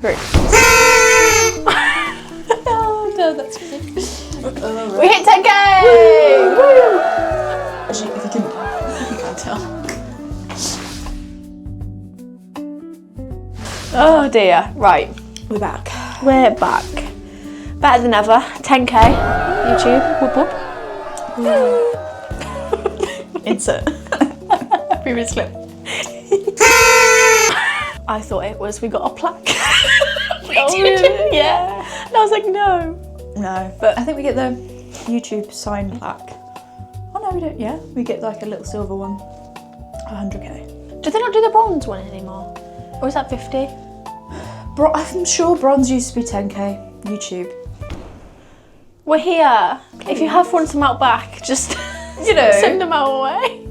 Great. Oh no, that's good. We hit 10k! Woo! Actually, if you can't tell. Oh dear. Right. We're back. We're back. Better than ever. 10k. YouTube. Whoop whoop. Insert. Previous clip. I thought it was we got a plaque. Oh, really? Yeah. And I was like, no. No, but I think we get the YouTube sign plaque. Oh no, we don't. Yeah, we get like a little silver one. 100k. Do they not do the bronze one anymore? Or is that 50? I'm sure bronze used to be 10k. YouTube. We're here. If you have one from out back, just send them our way.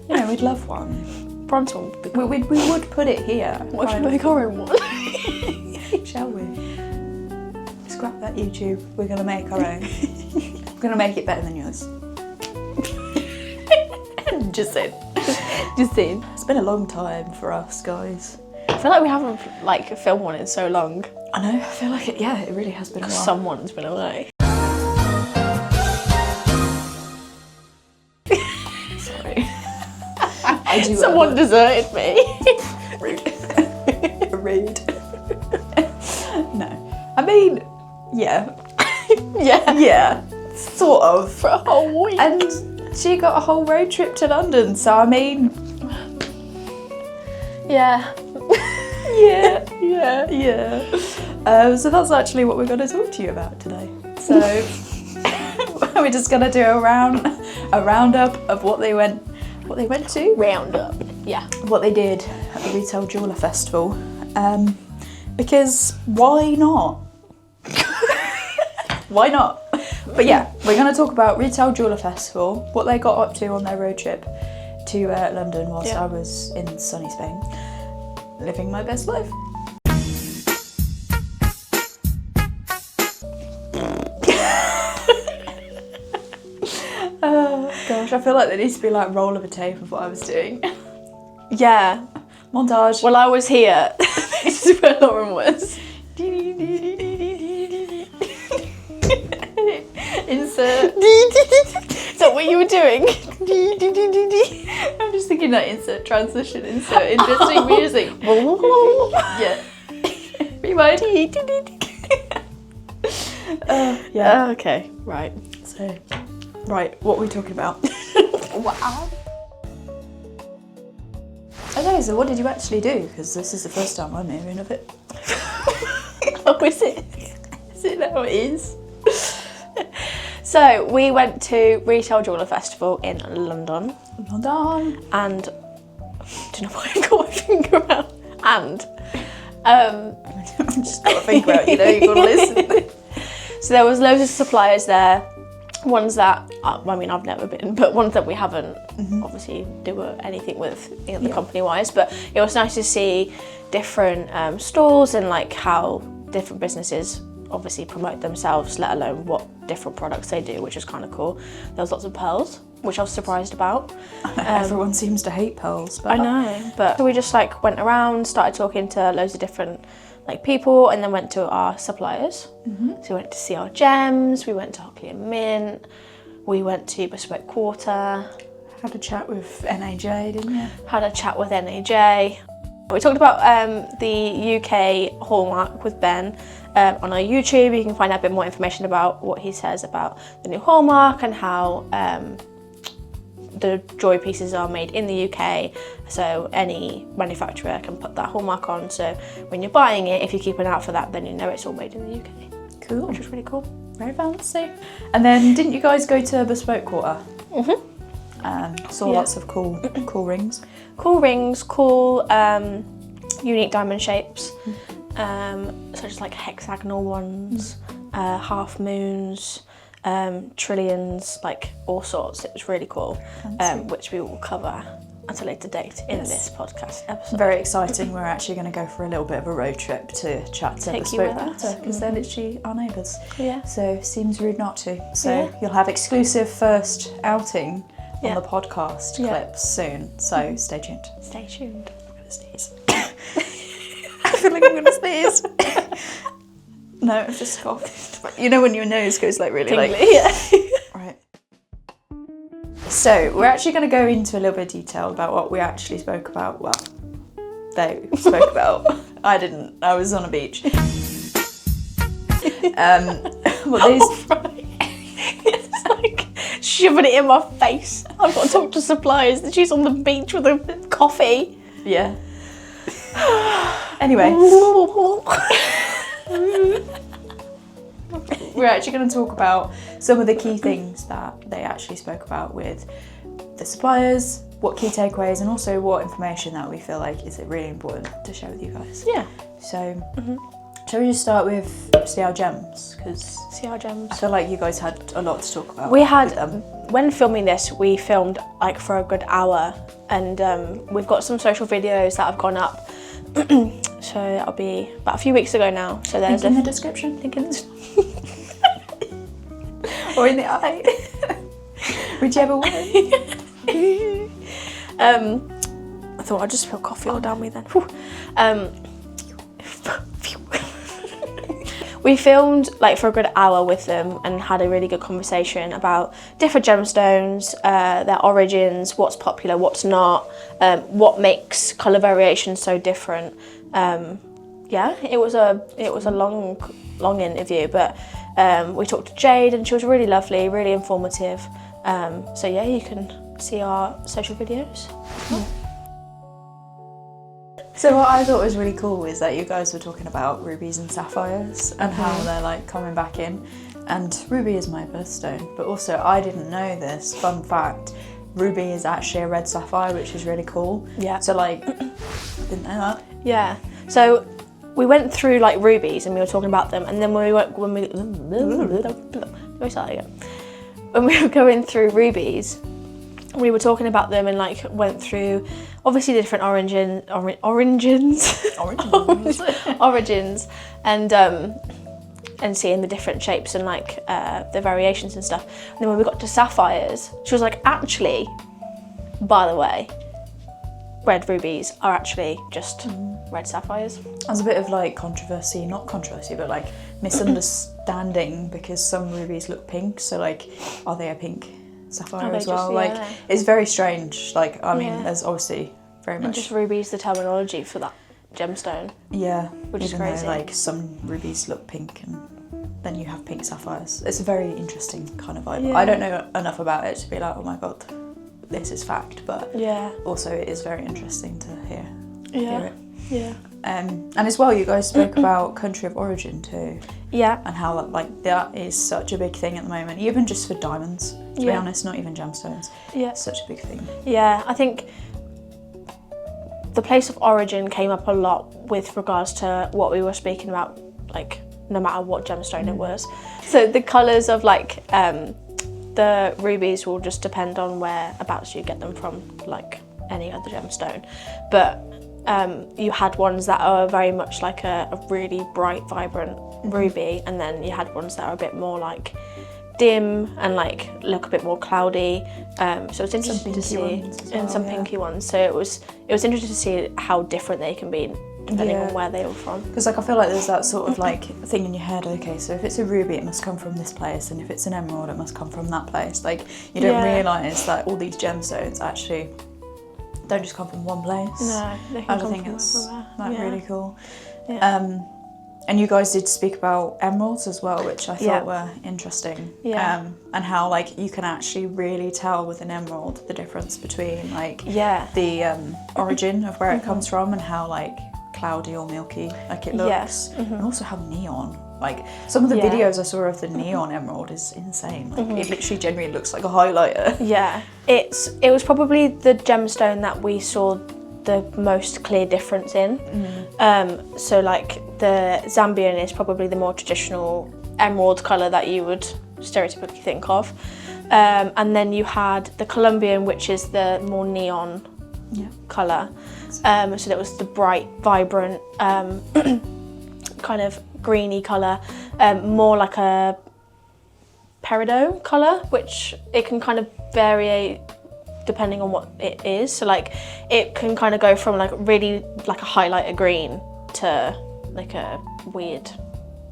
You know, we'd love one. Bronze one would be cool. We would put it here. What if we make our own one? Shall we? Scrap that YouTube. We're gonna make our own. We're gonna make it better than yours. Just saying. Just saying. It's been a long time for us, guys. I feel like we haven't filmed one in so long. I know. I feel like it. Yeah, it really has been a while. Someone's been away. Sorry. I do. Someone deserted me. Rude. No. I mean, yeah. Yeah. Sort of. For a whole week. And she got a whole road trip to London, so I mean. Yeah. Yeah. So that's actually what we're going to talk to you about today. So we're just going to do a roundup of what they went to. Roundup. Yeah. What they did at the Retail Jeweller Festival. Because why not? Why not? But yeah, we're going to talk about Retail Jeweller Festival, what they got up to on their road trip to London whilst I was in sunny Spain, living my best life. Oh gosh, I feel like there needs to be like roll of a tape of what I was doing. Yeah. Montage. Well, I was here. This is where Lauren was. Insert. Is that what you were doing? I'm just thinking that insert, transition, insert, interesting music. Yeah. Rewind. Yeah. Okay, right. So, right, what are we talking about? Wow. Okay, so what did you actually do? Because this is the first time I'm hearing of it. Oh, is it? Is it how it is? So we went to Retail Jeweller Festival in London. London. And do you know what I got my finger out? And I've just got to think about it, you've got to listen. So there was loads of suppliers there. Ones that, I mean, I've never been, but ones that we haven't obviously do anything with the company-wise. But it was nice to see different stalls and like how different businesses obviously promote themselves, let alone what different products they do, which is kind of cool. There was lots of pearls, which I was surprised about. Everyone seems to hate pearls. But I know, but so we just like went around, started talking to loads of different like people, and then went to our suppliers. So we went to see our gems, we went to Hockley and Mint, we went to Bespoke Quarter. Had a chat with NAJ, didn't you? Had a chat with NAJ. We talked about the UK hallmark with Ben on our YouTube. You can find out a bit more information about what he says about the new hallmark and how the jewellery pieces are made in the UK, so any manufacturer can put that hallmark on, so when you're buying it, if you keep an eye out for that, then you know it's all made in the UK. Cool. Which was really cool. Very fancy. And then didn't you guys go to Bespoke Quarter? Saw lots of cool rings. Cool rings, cool unique diamond shapes, such as like hexagonal ones, half moons, trillions, like all sorts. It was really cool, which we will cover at a later date in this podcast episode. Very exciting. We're actually going to go for a little bit of a road trip to chat to Bespoke Quarter because they're literally our neighbours. Yeah. So seems rude not to. So you'll have exclusive first outing on the podcast clips soon. So stay tuned. Stay tuned. I'm going to sneeze. feel like I'm gonna sneeze. No, it's just coughed. You know when your nose goes like really Tingly, like. yeah. Right. So we're actually going to go into a little bit of detail about what we actually spoke about. Well, they spoke about. I didn't. I was on a beach. Well, these. Right. It's like shoving it in my face. I've got to talk to suppliers that she's on the beach with a coffee. Yeah. Anyway. We're actually going to talk about some of the key things that they actually spoke about with the suppliers, what key takeaways, and also what information that we feel like is really important to share with you guys. Yeah. So, shall we just start with CR Gems? Because CR Gems. I feel like you guys had a lot to talk about. We had, with them. when filming this, we filmed like for a good hour, and we've got some social videos that have gone up. So that'll be about a few weeks ago now. So there's in the description. Link in the Or in the eye. Whichever way. I thought I'd just spill coffee all down me then. We filmed like for a good hour with them and had a really good conversation about different gemstones, their origins, what's popular, what's not, what makes colour variation so different. Yeah, it was a long interview, but we talked to Jade and she was really lovely, really informative. So yeah, you can see our social videos. So what I thought was really cool is that you guys were talking about rubies and sapphires and how they're like coming back in. And ruby is my birthstone, but also I didn't know this. Fun fact, ruby is actually a red sapphire, which is really cool. Yeah. So like, didn't know that. Yeah. So we went through like rubies and we were talking about them, and then when we were going through rubies, we were talking about them and like went through obviously the different origins and seeing the different shapes and like the variations and stuff. And then when we got to sapphires, she was like, actually, by the way, red rubies are actually just red sapphires. There's a bit of like controversy, not controversy, but like misunderstanding because some rubies look pink. So like, are they a pink sapphire as well? Like, it's very strange. Like, I mean, there's obviously very much. And just ruby's the terminology for that gemstone. Yeah, which is crazy. Though, like some rubies look pink and then you have pink sapphires. It's a very interesting kind of vibe. Yeah. I don't know enough about it to be like, oh my god, this is fact, but also it is very interesting to hear it. Yeah. And as well, you guys spoke about country of origin too. Yeah. And how like that is such a big thing at the moment, even just for diamonds, to be honest, not even gemstones. Yeah. It's such a big thing. Yeah, I think the place of origin came up a lot with regards to what we were speaking about, like no matter what gemstone it was. So the colours of like the rubies will just depend on whereabouts you get them from, like any other gemstone. But you had ones that are very much like a really bright, vibrant ruby, and then you had ones that are a bit more like dim and like look a bit more cloudy. So it's interesting to see, and some pinky ones. So it was interesting to see how different they can be depending on where they were from. Because like I feel like there's that sort of like thing in your head. Okay, so if it's a ruby, it must come from this place, and if it's an emerald, it must come from that place. Like you don't realise that all these gemstones actually don't just come from one place. No, they can come from everywhere. Like really cool. Yeah. And you guys did speak about emeralds as well, which I thought were interesting. Yeah. And how like you can actually really tell with an emerald the difference between like the origin of where it comes from and how like cloudy or milky like it looks, and also how neon. Like some of the videos I saw of the neon emerald is insane. Like it literally genuinely looks like a highlighter. Yeah, it was probably the gemstone that we saw the most clear difference in. So like the Zambian is probably the more traditional emerald colour that you would stereotypically think of. And then you had the Colombian, which is the more neon colour. So that was the bright, vibrant, kind of greeny colour, more like a peridot colour, which it can kind of vary depending on what it is. So like it can kind of go from like really like a highlighter green to like a weird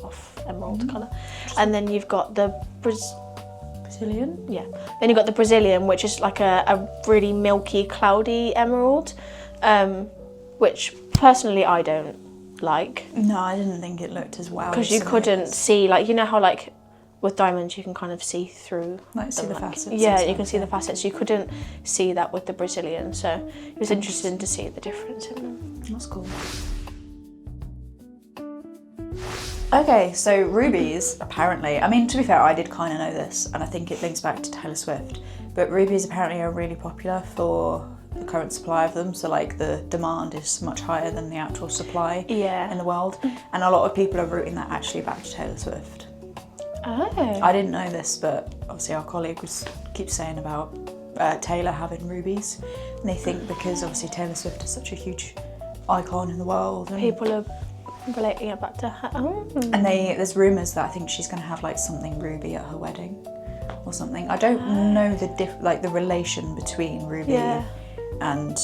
off emerald colour. And then you've got the Brazilian? Yeah. Then you've got the Brazilian, which is like a really milky, cloudy emerald, which personally I don't like. No, I didn't think it looked as well. Because you couldn't see, like, you know how like with diamonds you can kind of see through. Like see the facets. Yeah, you can see the facets. You couldn't see that with the Brazilian, so it was interesting to see the difference in them. That's cool. Okay, so rubies, apparently, I mean, to be fair, I did kind of know this, and I think it links back to Taylor Swift, but rubies apparently are really popular for the current supply of them, so like the demand is much higher than the actual supply in the world, and a lot of people are rooting that actually back to Taylor Swift. Oh. I didn't know this, but obviously our colleague keeps saying about Taylor having rubies, and they think because obviously Taylor Swift is such a huge icon in the world. And people are relating it back to her. Oh. And there's rumours that I think she's going to have like something ruby at her wedding or something. I don't know the relation between Ruby and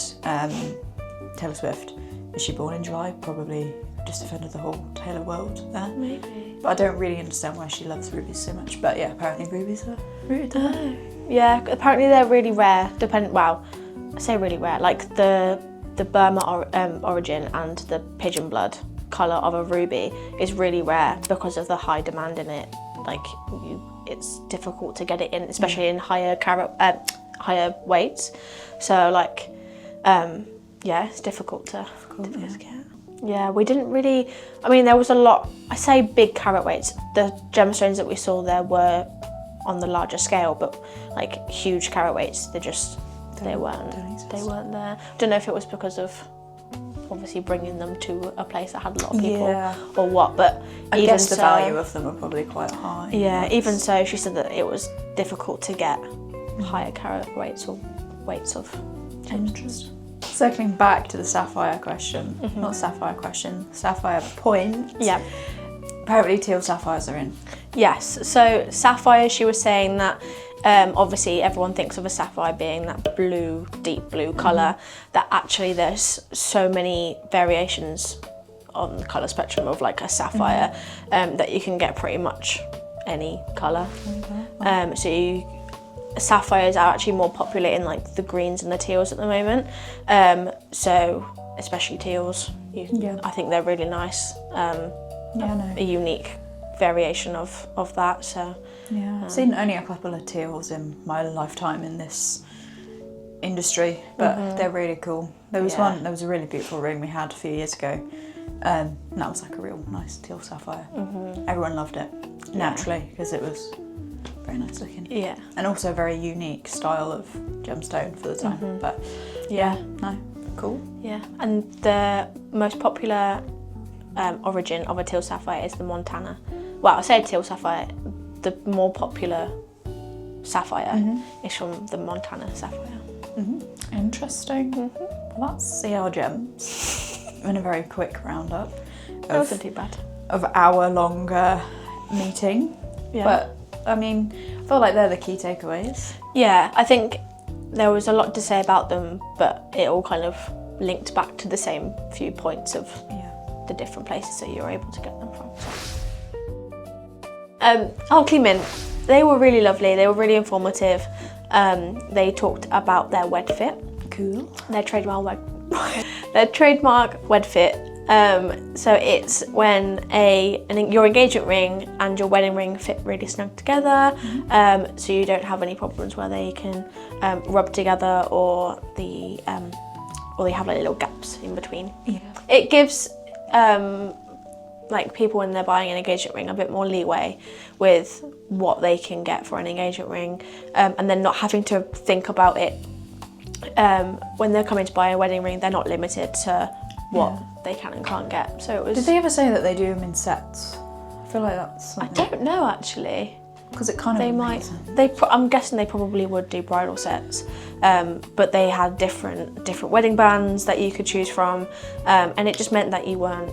Taylor Swift. Is she born in July? Probably just offended the whole Taylor world there. Maybe. But I don't really understand why she loves rubies so much. But yeah, apparently rubies are rooted to her. Yeah, apparently they're really rare. I say really rare. Like the Burma origin and the pigeon blood colour of a ruby is really rare because of the high demand in it. Like it's difficult to get it in, especially in higher weights. So like, it's difficult to get. Yeah, we didn't really. I mean, there was a lot. I say big carat weights. The gemstones that we saw there were on the larger scale, but like huge carat weights, they weren't there. I don't know if it was because of obviously bringing them to a place that had a lot of people or what, but I guess the value of them are probably quite high. Yeah, even so, she said that it was difficult to get higher carat weights or weights of interest. Circling back to the sapphire question, not sapphire question, sapphire point. Yeah. Apparently teal sapphires are in. Yes, so sapphire, she was saying that obviously everyone thinks of a sapphire being that blue, deep blue colour, that actually there's so many variations on the colour spectrum of like a sapphire that you can get pretty much any colour. Sapphires are actually more popular in like the greens and the teals at the moment. So especially teals, I think they're really nice. A unique variation of that. So I've seen only a couple of teals in my lifetime in this industry, but they're really cool. There was a really beautiful ring we had a few years ago, and that was like a real nice teal sapphire. Everyone loved it naturally because it was very nice looking. Yeah, and also a very unique style of gemstone for the time. But cool. Yeah, and the most popular origin of a teal sapphire is the Montana. Well, I say teal sapphire. The more popular sapphire is from the Montana sapphire. Interesting. Well, that's CR Gems. In a very quick roundup. That wasn't too bad. Of our longer meeting. Yeah. But I mean, I feel like they're the key takeaways. Yeah, I think there was a lot to say about them, but it all kind of linked back to the same few points of the different places that you were able to get them from. Alkley Mint, they were really lovely, they were really informative. They talked about their wed fit. Cool. Their trademark wed fit. So it's when your engagement ring and your wedding ring fit really snug together, so you don't have any problems where they can rub together or they have like little gaps in between. Yeah. It gives like people when they're buying an engagement ring a bit more leeway with what they can get for an engagement ring, and then not having to think about it when they're coming to buy a wedding ring. They're not limited to what they can and can't get. So it was. Did they ever say that they do them in sets? I feel like that's something. I don't know actually. Because it kind of. They might. I'm guessing they probably would do bridal sets, but they had different wedding bands that you could choose from, and it just meant that you weren't.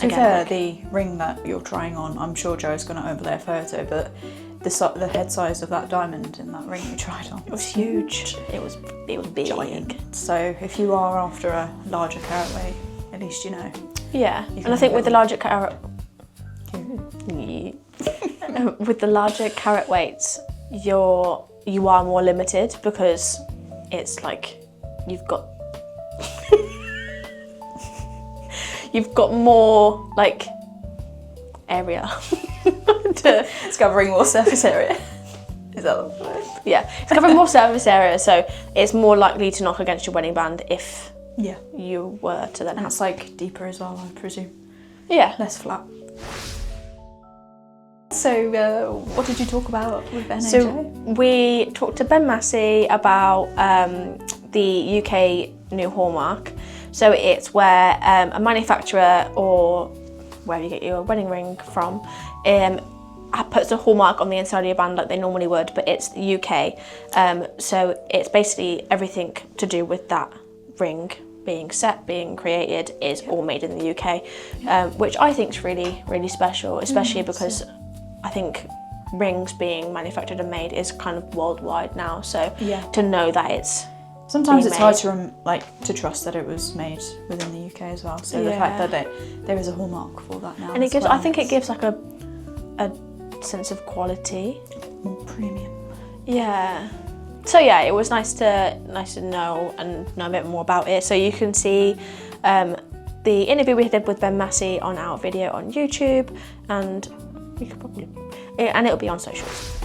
To be fair, the ring that you're trying on, I'm sure Joe's going to overlay a photo, but the head size of that diamond in that ring you tried on. It was huge. It was big. Giant. So if you are after a larger carat weight at least you know. Yeah, and I think with the larger carat, with the larger carat weights, you are more limited because it's like you've got more like area. It's covering more surface area. Is that the word? Yeah, it's covering more surface area, so it's more likely to knock against your wedding band if you were to then. And it's like deeper as well, I presume. Yeah, less flat. So, what did you talk about with Ben? So we talked to Ben Massey about the UK new hallmark. So it's where a manufacturer or wherever you get your wedding ring from puts a hallmark on the inside of your band like they normally would, but it's the UK. So it's basically everything to do with that ring being set, being created, is all made in the UK, which I think is really, really special, especially because I think rings being manufactured and made is kind of worldwide now. So to know that it's sometimes it's hard to trust that it was made within the UK as well. So the fact that there is a hallmark for that now, and it gives, I think it gives like a sense of quality, more premium. Yeah. So yeah, it was nice to know and know a bit more about it. So you can see the interview we did with Ben Massey on our video on YouTube, and we could probably, and it'll be on socials.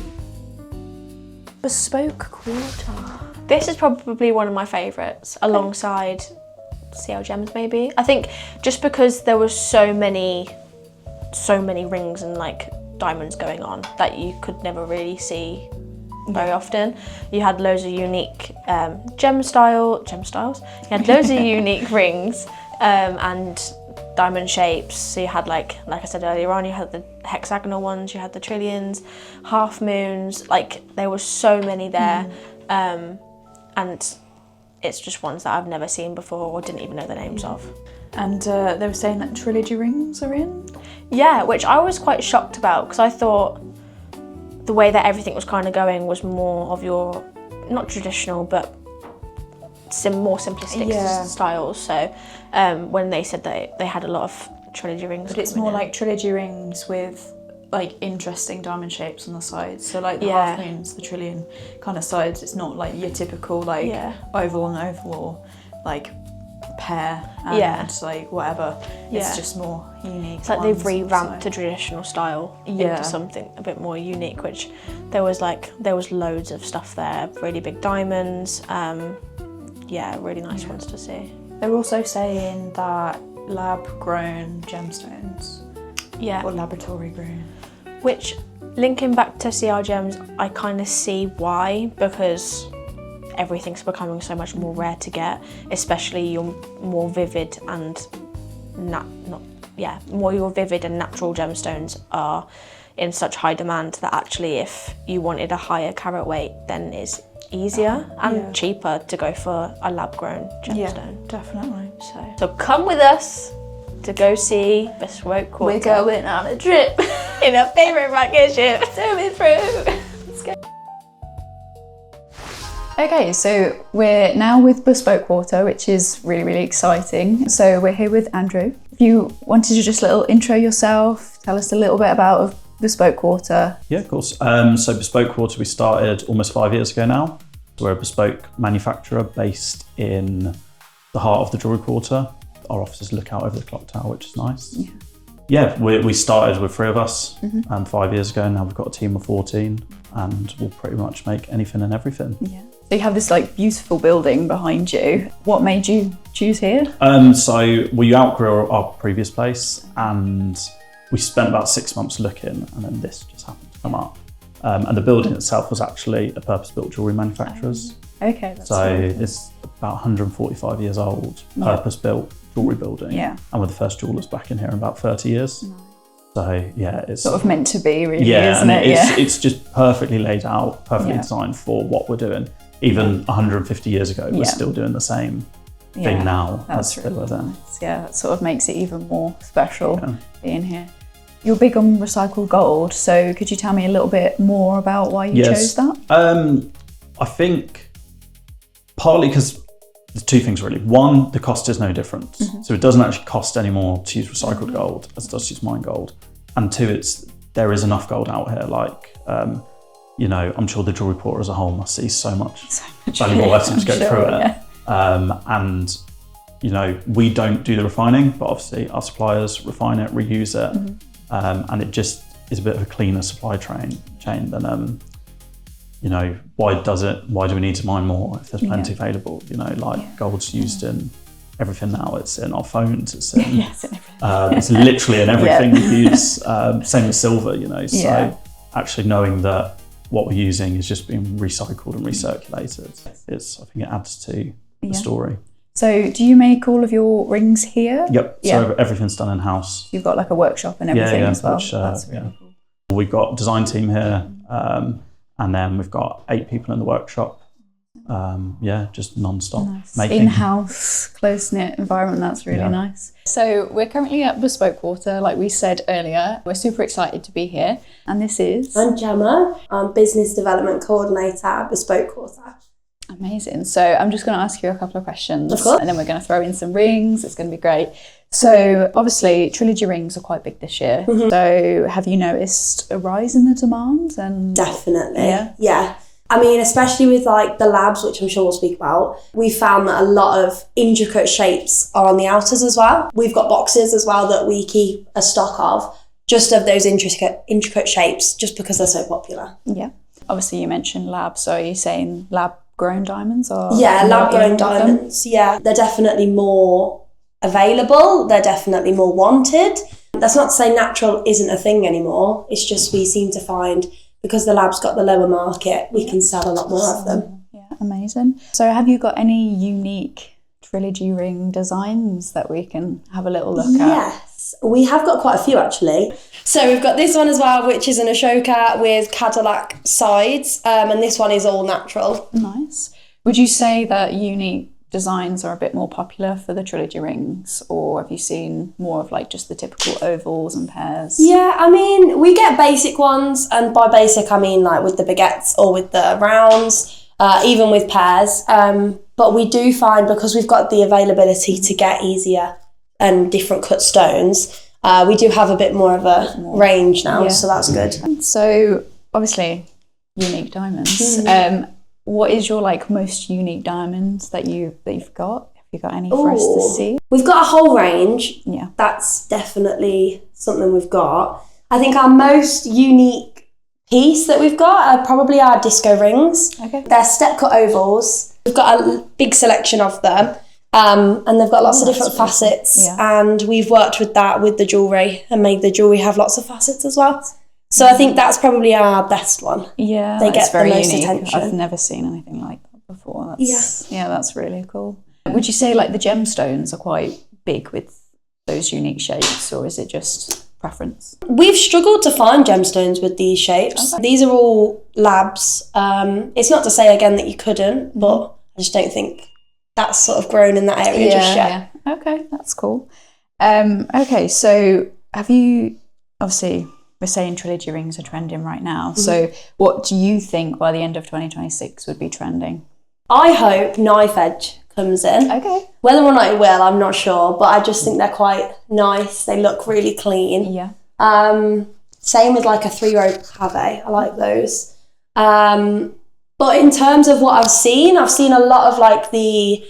Bespoke Quarter. This is probably one of my favourites, alongside CL Gems maybe. I think just because there was so many rings and like diamonds going on that you could never really see very often. You had loads of unique gem styles. You had loads of unique rings and diamond shapes. So you had like I said earlier on, you had the hexagonal ones, you had the trillions, half moons. Like there were so many there, and it's just ones that I've never seen before or didn't even know the names of. And they were saying that trilogy rings are in? Yeah, which I was quite shocked about because I thought the way that everything was kind of going was more of your, not traditional, but more simplistic styles. So when they said that they had a lot of trilogy rings. But it's more like trilogy rings with like interesting diamond shapes on the sides. So like the half moons, the trillion kind of sides, it's not like your typical like oval and oval or like pear and like whatever. It's just more unique. It's like they've revamped the traditional style into something a bit more unique, which there was loads of stuff there, really big diamonds, really nice ones to see. They're also saying that lab grown gemstones or laboratory grown, which linking back to CR Gems, I kind of see why, because everything's becoming so much more rare to get, especially your more vivid and your vivid and natural gemstones are in such high demand that actually if you wanted a higher carat weight, then it's easier and cheaper to go for a lab grown gemstone. Yeah, definitely. So come with us to go see Bespoke Quarter. We're going on a trip in our favourite rocket ship. Zoom through. Let's go. Okay, so we're now with Bespoke Quarter, which is really, really exciting. So we're here with Andrew. If you wanted to just intro yourself, tell us a little bit about Bespoke Quarter. Yeah, of course. So Bespoke Quarter, we started almost 5 years ago now. We're a bespoke manufacturer based in the heart of the Jewellery Quarter. Our offices look out over the clock tower, which is nice. Yeah, we started with 3 of us 5 years ago, and now we've got a team of 14, and we'll pretty much make anything and everything. Yeah. So you have this beautiful building behind you. What made you choose here? So we outgrew our previous place, and we spent about 6 months looking, and then this just happened to come up. And the building itself was actually a purpose-built jewellery manufacturer's. Okay, that's so it's about 145 years old, purpose-built jewellery building. Yeah. And we're the first jewellers back in here in about 30 years. Nice. So yeah, it's sort of meant to be, really, isn't it? It's just perfectly laid out, perfectly designed for what we're doing. Even 150 years ago, we're still doing the same thing now as they were then. Nice. Yeah, that sort of makes it even more special being here. You're big on recycled gold, so could you tell me a little bit more about why you chose that? I think partly because there's two things really. One, the cost is no different. So it doesn't actually cost any more to use recycled gold as it does to use mined gold. And two, there is enough gold out here. Like, you know, I'm sure the jewellery porter as a whole must see so much valuable items go through it. And, you know, we don't do the refining, but obviously our suppliers refine it, reuse it. And it just is a bit of a cleaner supply chain than, you know, why do we need to mine more if there's plenty available? You know, like gold's used in everything now. It's in our phones, it's in, it's literally in everything we use. Same with silver, you know, so actually knowing that what we're using is just being recycled and recirculated, I think it adds to the story. So do you make all of your rings here? Yep, so everything's done in-house. You've got like a workshop and everything as well. That's really cool. We've got a design team here, and then we've got 8 people in the workshop. Just non-stop making. In-house, close-knit environment, that's really nice. So we're currently at Bespoke Quarter, like we said earlier. We're super excited to be here. And this is? I'm Gemma. I'm Business Development Coordinator at Bespoke Quarter. Amazing. So I'm just going to ask you a couple of questions. Of course. And then we're going to throw in some rings. It's going to be great. So obviously trilogy rings are quite big this year. So have you noticed a rise in the demand? And Definitely. Yeah. I mean, especially with like the labs, which I'm sure we'll speak about, we found that a lot of intricate shapes are on the outers as well. We've got boxes as well that we keep a stock of, just of those intricate shapes, just because they're so popular. Yeah. Obviously you mentioned lab, so are you saying lab-grown diamonds? Or lab-grown diamonds. Yeah, they're definitely more available. They're definitely more wanted. That's not to say natural isn't a thing anymore. It's just we seem to find, because the lab's got the lower market, we can sell a lot more of them. Yeah, amazing. So have you got any unique trilogy ring designs that we can have a little look at? Yes, we have got quite a few actually. So we've got this one as well, which is an Ashoka with Cadillac sides, and this one is all natural. Nice. Would you say that unique designs are a bit more popular for the trilogy rings, or have you seen more of like just the typical ovals and pairs? Yeah, I mean, we get basic ones, and by basic I mean like with the baguettes or with the rounds, even with pairs. But we do find, because we've got the availability to get easier and different cut stones, we do have a bit more of a range now, so that's good. So obviously unique diamonds. What is your like most unique diamonds that you've got? Have you got any for us to see? We've got a whole range. Yeah. That's definitely something we've got. I think our most unique piece that we've got are probably our disco rings. Okay. They're step cut ovals. We've got a big selection of them. And they've got lots of different facets. And we've worked with that with the jewellery and made the jewellery have lots of facets as well. So I think that's probably our best one. Yeah, they get very the most unique. attention. I've never seen anything like that before. That's really cool. Would you say like the gemstones are quite big with those unique shapes, or is it just preference? We've struggled to find gemstones with these shapes. Okay. These are all labs. It's not to say again that you couldn't, but I just don't think that's sort of grown in that area just yet. Yeah. Okay, that's cool. Okay, so have you, obviously we're saying trilogy rings are trending right now. So what do you think by the end of 2026 would be trending? I hope knife edge comes in. Okay. Whether or not it will, I'm not sure, but I just think they're quite nice. They look really clean. Yeah. Same with like a 3-row pave. I like those. But in terms of what I've seen a lot of like the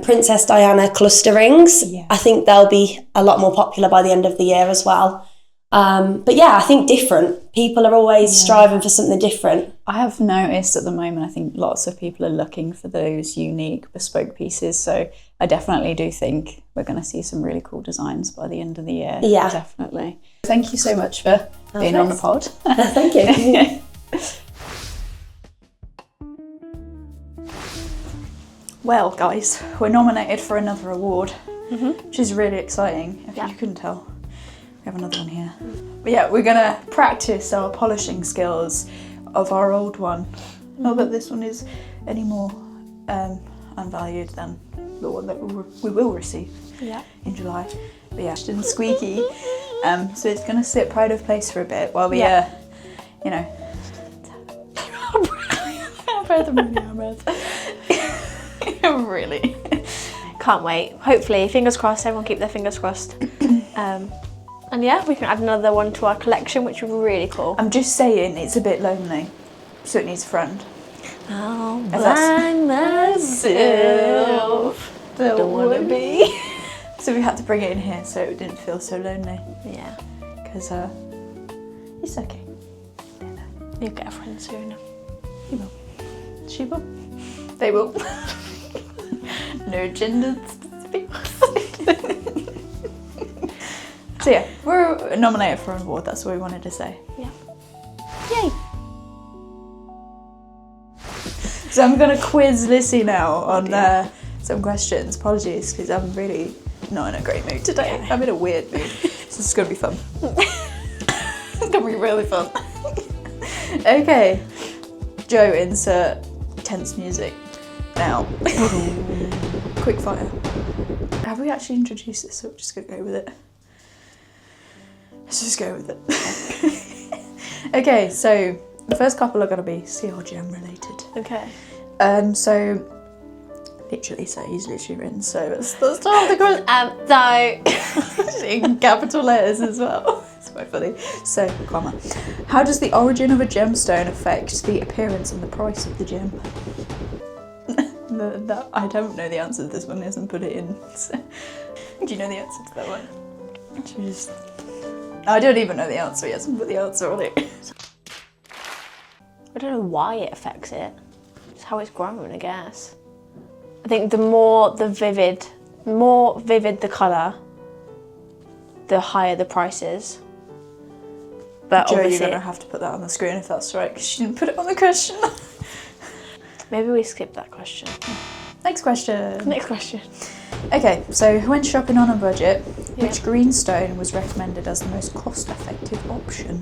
Princess Diana cluster rings. Yeah. I think they'll be a lot more popular by the end of the year as well. But yeah, I think different. People are always striving for something different. I have noticed at the moment, I think lots of people are looking for those unique bespoke pieces. So I definitely do think we're going to see some really cool designs by the end of the year. Yeah. Definitely. Thank you so much for being on the pod. Thank you. Well, guys, we're nominated for another award, which is really exciting. If you couldn't tell. We have another one here. But yeah, we're gonna practice our polishing skills of our old one. Not that this one is any more unvalued than the one that we will receive in July. But yeah, it's in squeaky. So it's gonna sit pride of place for a bit while we, you know. Really? Can't wait. Hopefully, fingers crossed, everyone keep their fingers crossed. And yeah, we can add another one to our collection, which would be really cool. I'm just saying, it's a bit lonely, so it needs a friend. I'll blind myself. Don't wanna be. So we had to bring it in here so it didn't feel so lonely. Yeah. Because it's okay. You'll get a friend soon. He will. She will. They will. No gender specifics. So yeah, we're nominated for an award, that's what we wanted to say. Yeah. Yay! So I'm gonna quiz Lissy now on some questions. Apologies, because I'm really not in a great mood today. Yeah. I'm in a weird mood. So it's gonna be fun. It's gonna be really fun. Okay, Joe, insert tense music now. Quick fire. Have we actually introduced this? So we're just gonna go with it. Let's just go with it. Okay, so the first couple are gonna be CRGM related. Okay. So literally, so he's literally written. So let's start the question. So In capital letters as well. It's quite funny. So, comma. How does the origin of a gemstone affect the appearance and the price of the gem? I don't know the answer to this one. He hasn't put it in. So. Do you know the answer to that one? I don't even know the answer. He hasn't put the answer on it. I don't know why it affects it. It's how it's grown, I guess. I think the more vivid the colour, the higher the price is. But Joe, obviously, you're going to have to put that on the screen if that's right, because she didn't put it on the question. maybe we skip that question. Next question. Next question. Okay, so when shopping on a budget, which green stone was recommended as the most cost-effective option?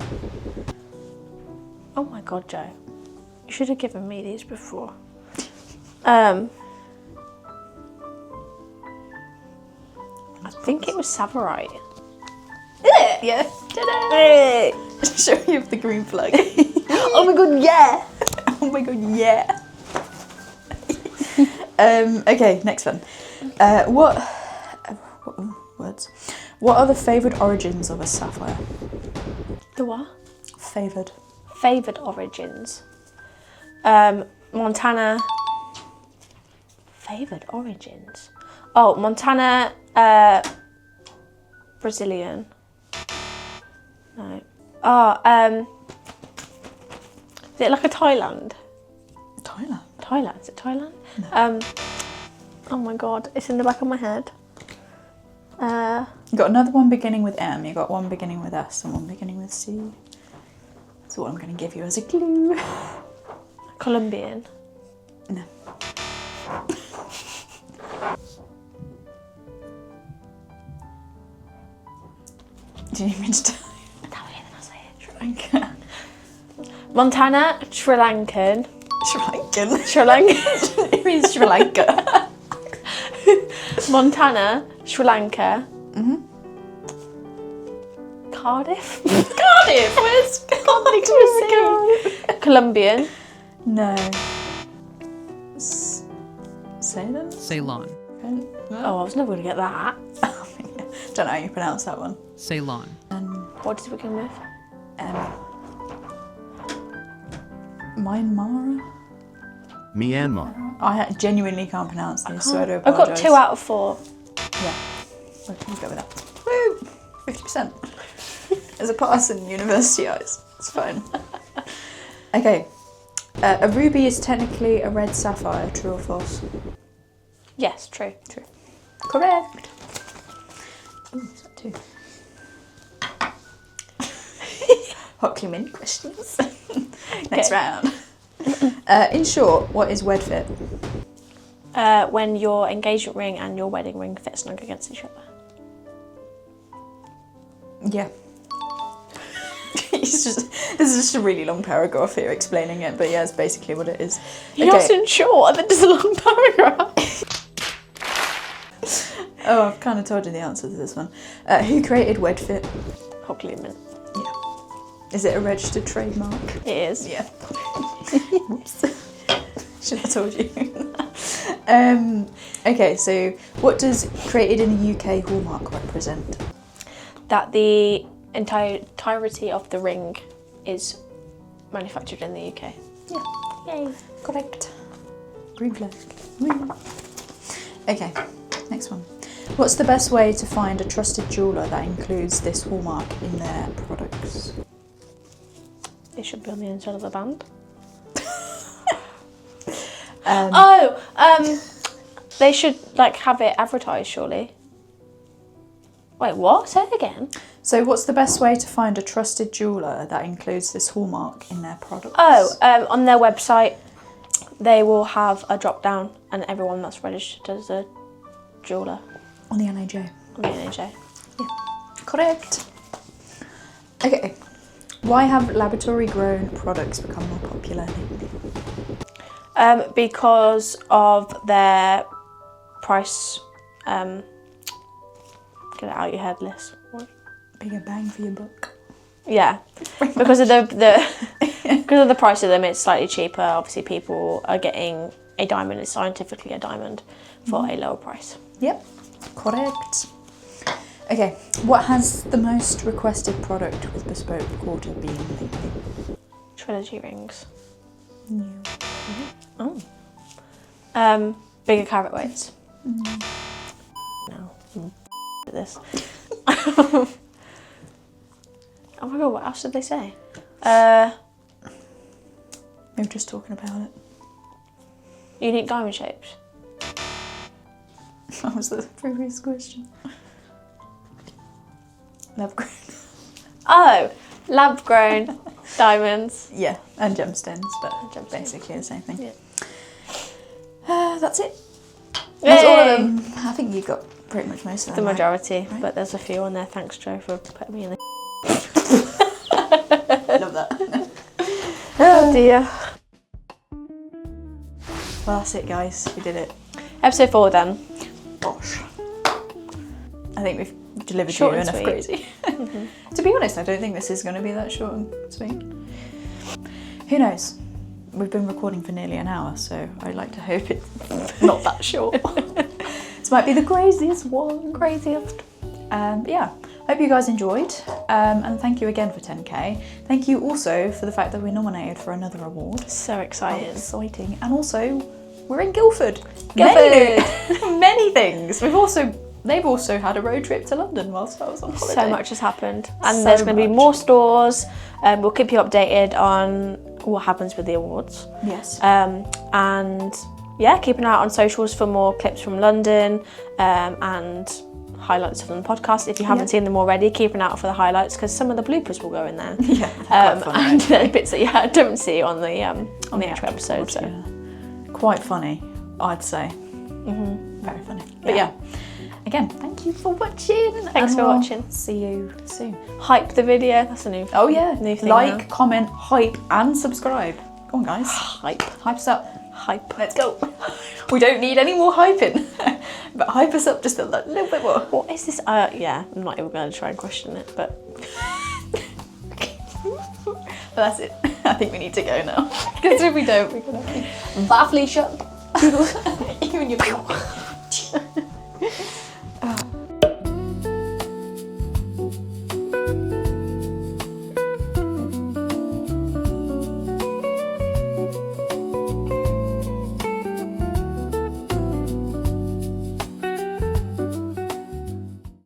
Oh my god, Joe. You should have given me these before. I think it was Savorite. Yeah. Show you the green plug. Oh my god, yeah! Oh my god, yeah. Okay, next one. What are the favoured origins of a sapphire? The what? Favoured. Favoured origins. Montana. Favoured origins. Oh, Montana. Brazilian. No. Oh, is it like a Thailand? Thailand. Thailand? Is it Thailand? No. Oh my god, it's in the back of my head. You got another one beginning with M, you got one beginning with S and one beginning with C. That's what I'm going to give you as a clue. Colombian. No. Do you need me to tell you? Tell me, then I'll say it. Sri Lanka. Montana, Sri Lankan. Sri Lankan. Sri Lankan. It means Sri Lanka. Montana, Sri Lanka. Mm-hmm. Cardiff. Cardiff. Where's Cardiff? Colombian. No. Ceylon? Ceylon. Oh, I was never going to get that. Don't know how you pronounce that one. Ceylon. What did we begin with? Myanmar? Myanmar. I genuinely can't pronounce this, so I do I've got apologise. 2 out of 4. Yeah, we'll go with that. Woo! 50%. As a pass in university eyes, it's fine. Okay, a ruby is technically a red sapphire, true or false? Yes, true. True. Correct. Ooh, is that 2? Hotly mint questions. Next round. In short, what is wedfit? When your engagement ring and your wedding ring fit snug against each other. Yeah. This is just a really long paragraph here explaining it, but yeah, it's basically what it is. You asked in short, and then there's a long paragraph. Oh, I've kind of told you the answer to this one. Who created wedfit? Hotly mint. Yeah. Is it a registered trademark? It is. Yeah. Whoops. Should have told you. Okay, so what does created in the UK hallmark represent? That the entirety of the ring is manufactured in the UK. Yeah. Yay. Correct. Green flag. Woo. Okay, next one. What's the best way to find a trusted jeweller that includes this hallmark in their products? It should be on the inside of the band. They should like have it advertised, surely. Wait, what? Say it again. So what's the best way to find a trusted jeweller that includes this hallmark in their products? On their website, they will have a drop down, and everyone that's registered as a jeweller. On the NAJ. On the NAJ. Yeah. Correct. Okay. Why have laboratory grown products become more popular lately? Because of their price. Get it out your head, Liz. What? Bigger bang for your buck. Yeah, because of the price of them, it's slightly cheaper. Obviously, people are getting a diamond. It's scientifically a diamond for a lower price. Yep, correct. Okay, what has the most requested product with Bespoke Quarter been lately? Trilogy rings. Yeah. Oh. Bigger carat weights. No. This. Oh my god, what else did they say? We were just talking about it. Unique diamond shapes. That was the previous question. Lab grown. Oh, lab grown diamonds. Yeah, and gemstones, but Gemstones. basically the same thing. Yeah. That's it. That's all Yay! of them. I think you got pretty much most of The them. right? majority, Right. but there's a few on there. Thanks, Joe, for putting me in the. Love that. Oh dear. Well, that's it, guys. We did it. Episode 4 then. Gosh. I think we've delivered Short you and enough sweet. crazy. To be honest, I don't think this is going to be that short and sweet. Who knows? We've been recording for nearly an hour, so I'd like to hope it's not that short. This might be the craziest one. Craziest. But yeah, hope you guys enjoyed. And thank you again for 10k. Thank you also for the fact that we're nominated for another award. So Oh, excited. exciting. And also, we're in Guildford. Guildford. Many things. They've also had a road trip to London whilst I was on holiday. So much has happened, and So there's going to be much. more stores. We'll keep you updated on what happens with the awards. Yes. And yeah, keep an eye out on socials for more clips from London and highlights from the podcast. If you haven't seen them already, keep an eye out for the highlights because some of the bloopers will go in there. Yeah. Quite funny, And the bits that you don't see on the actual episode. So yeah. Quite funny, I'd say. Very funny. But yeah. Again, thank you for watching. Thanks for we'll watching. See you soon. Hype the video. That's a new. Oh yeah. New thing Like, now. comment, hype, and subscribe. Go on, guys. Hype. Hype us up. Hype. Let's go. We don't need any more hyping, but hype us up just a little bit more. What is this? Yeah, I'm not even going to try and question it, but But that's it. I think we need to go now. Because if we don't, we're gonna be Bye, Felicia. even your